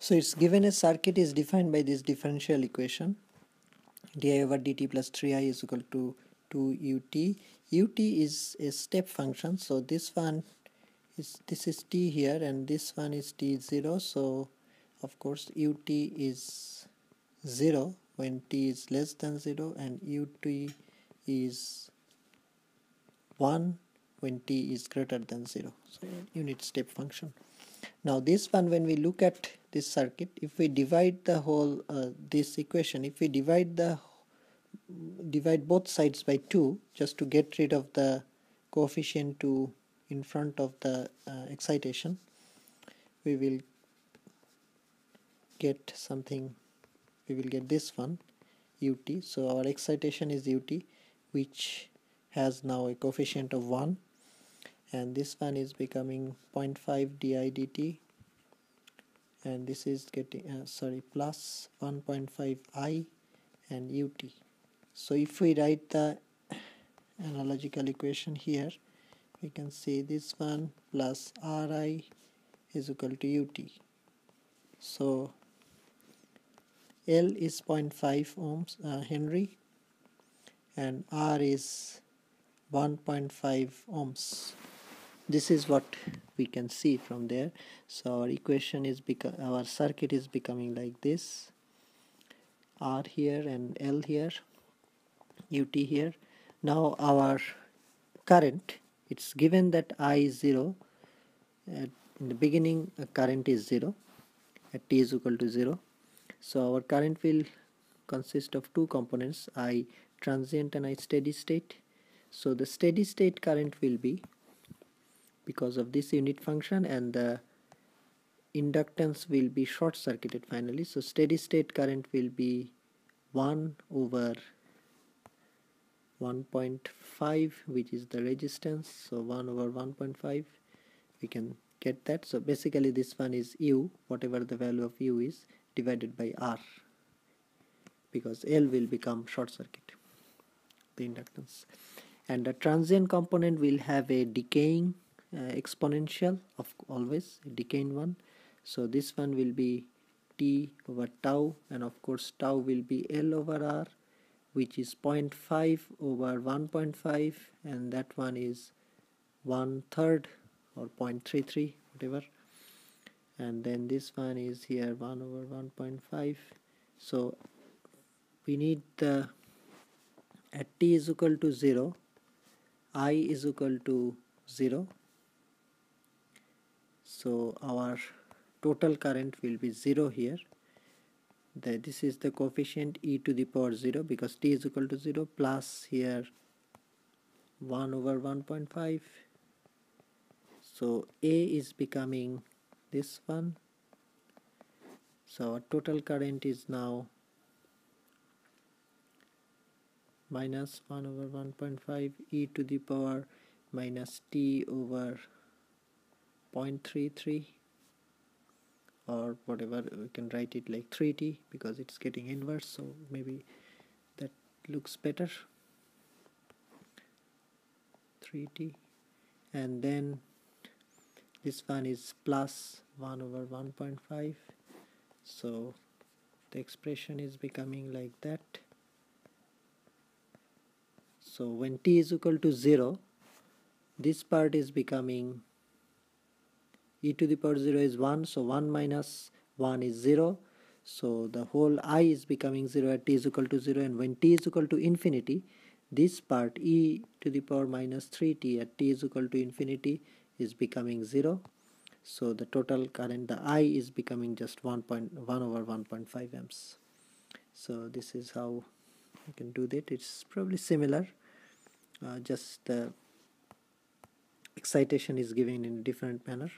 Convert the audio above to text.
So it's given a circuit is defined by this differential equation, di over dt plus 3i is equal to 2ut. Ut is a step function, so this is t here and this one is t0, so of course ut is 0 when t is less than 0 and ut is 1 when t is greater than 0, so unit step function. Now this one, when we look at this circuit, if we divide the whole this equation, if we divide both sides by 2 just to get rid of the coefficient 2 in front of the excitation, we will get something, we will get this one ut. So our excitation is ut, which has now a coefficient of 1, and this one is becoming 0.5 di dt, and this is getting plus 1.5 I and ut. So if we write the analogical equation here, we can say this one plus Ri is equal to ut. So L is 0.5 ohms Henry and R is 1.5 ohms. This is what we can see from there. So our equation is our circuit is becoming like this: R here and L here, ut here. Now our current, it's given that I is 0. In the beginning current is 0 at t is equal to 0. So our current will consist of two components, I transient and I steady state. So the steady state current will be, because of this unit function, and the inductance will be short circuited finally. So steady state current will be 1 over 1.5, which is the resistance. So 1 over 1.5, we can get that. So basically this one is U, whatever the value of U is, divided by R, because L will become short circuit, the inductance. And the transient component will have a decaying exponential, of always a decaying one. So this one will be t over tau, and of course tau will be L over R, which is 0.5 over 1.5, and that one is 1/3 or 0.33, whatever. And then this one is here 1 over 1.5. So we need the, at t is equal to 0, I is equal to 0. So our total current will be 0 here. This is the coefficient e to the power 0, because t is equal to 0, plus here 1 over 1.5. So A is becoming this one. So our total current is now minus 1 over 1.5 e to the power minus t over 0.33, or whatever, we can write it like 3t because it's getting inverse, so maybe that looks better, 3t. And then this one is plus 1 over 1.5, so the expression is becoming like that. So when t is equal to 0, this part is becoming e to the power 0 is 1, so 1 minus 1 is 0, so the whole I is becoming 0 at t is equal to 0, and when t is equal to infinity, this part e to the power minus 3t at t is equal to infinity is becoming 0. So the total current, the I, is becoming just 1 over 1.5 amps. So this is how you can do that. It's probably similar, just the excitation is given in a different manner.